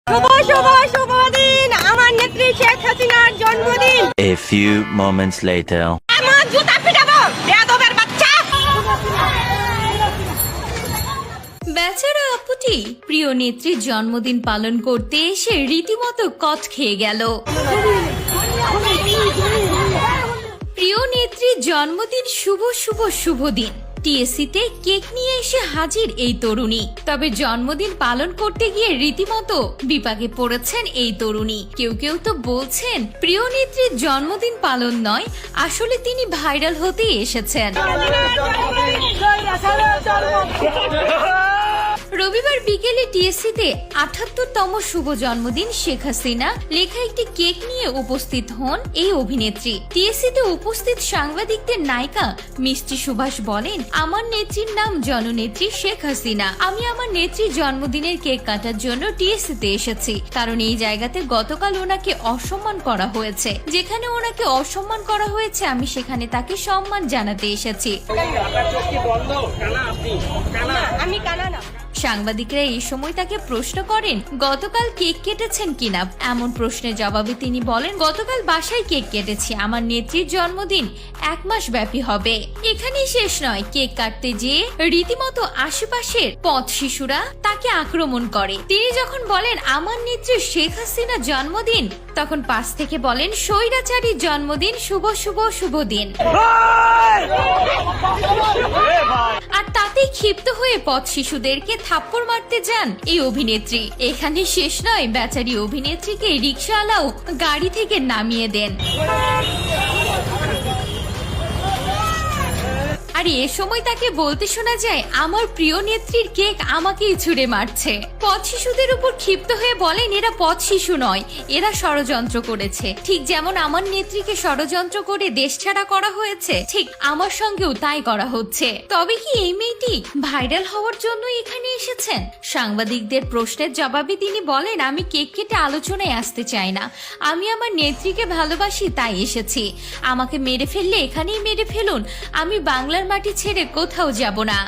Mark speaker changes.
Speaker 1: শুভ শুভ শুভ দিন আমার নেত্রী শেখ হাসিনার জন্মদিন।
Speaker 2: A few moments later.
Speaker 1: আমার জুতা পিটাবো বেয়াদবের বাচ্চা।
Speaker 3: বেচারা আপুটি প্রিয় নেত্রীর জন্মদিন পালন করতে এসে রীতিমতো কট খেয়ে গেল। প্রিয় নেত্রীর জন্মদিন শুভ শুভ শুভ দিন। টিএসসিতে কেক নিয়ে এসে হাজির এই তরুণী। তবে জন্মদিন পালন করতে গিয়ে রীতিমতো বিপাকে পড়েছেন এই তরুণী। কেউ কেউ তো বলছেন প্রিয় নেত্রীর জন্মদিন পালন নয়, আসলে তিনি ভাইরাল হতেই এসেছেন। রবিবার বিকেলে টিএসসিতে ৭৮তম শুভ জন্মদিন শেখ হাসিনা লেখা একটি কেক নিয়ে উপস্থিত হন এই অভিনেত্রী। টিএসসিতে উপস্থিত সাংবাদিকদের নায়িকা মিষ্টি সুভাষ বলেন, আমার নেত্রীর নাম জননেত্রী শেখ হাসিনা। আমি আমার নেত্রীর জন্মদিনের কেক কাটার জন্য টিএসসিতে এসেছি, কারণ এই জায়গাতে গতকাল ওনাকে অসম্মান করা হয়েছে। যেখানে ওনাকে অসম্মান করা হয়েছে আমি সেখানে তাকে সম্মান জানাতে এসেছি।
Speaker 1: আমি কানা না।
Speaker 3: সাংবাদিকরা এই সময় তাকে প্রশ্ন করেন গতকাল কেক কেটেছেন কিনা। এমন প্রশ্নের জবাবে তিনি বলেন, গতকাল বাসায় কেক কেটেছি। আমার নেত্রীর জন্মদিন ১ মাস ব্যাপী হবে। এখানেই শেষ নয়, কেক কাটতে যেয়ে রীতিমতো আশেপাশের পথ শিশুরা তাকে আক্রমণ করে। তিনি যখন বলেন আমার নেত্রী শেখ হাসিনা জন্মদিন, তখন পাশ থেকে বলেন স্বৈরাচারীর জন্মদিন শুভ শুভ শুভ দিন। আর তাতেই ক্ষিপ্ত হয়ে পথ শিশুদেরকে থাপ্পড় মারতে যান এই অভিনেত্রী। এখানে শেষ নয়, বেচারি অভিনেত্রীকে রিকশাওয়ালাও গাড়ি থেকে নামিয়ে দেন। আর এ সময় তাকে বলতে শোনা যায়, আমার প্রিয় নেত্রীর কেক আমাকেই ছুঁড়ে মারছে। পথ শিশুদের উপর ক্ষিপ্ত হয়ে বলেন, এরা পথ শিশু নয়, এরা ষড়যন্ত্র করেছে। ঠিক যেমন আমার নেত্রীকে ষড়যন্ত্র করে দেশ ছাড়া করা হয়েছে, ঠিক আমার সঙ্গেও তাই করা হচ্ছে। তবে কি এই মেয়েটি ভাইরাল হওয়ার জন্য এখানে এসেছেন? সাংবাদিকদের প্রশ্নের জবাবে তিনি বলেন, আমি কেক কেটে আলোচনায় আসতে চাই না। আমি আমার নেত্রীকে ভালোবাসি, তাই এসেছি। আমাকে মেরে ফেললে এখানেই মেরে ফেলুন, আমি বাংলার মাটি ছেড়ে কোথাও যাব না।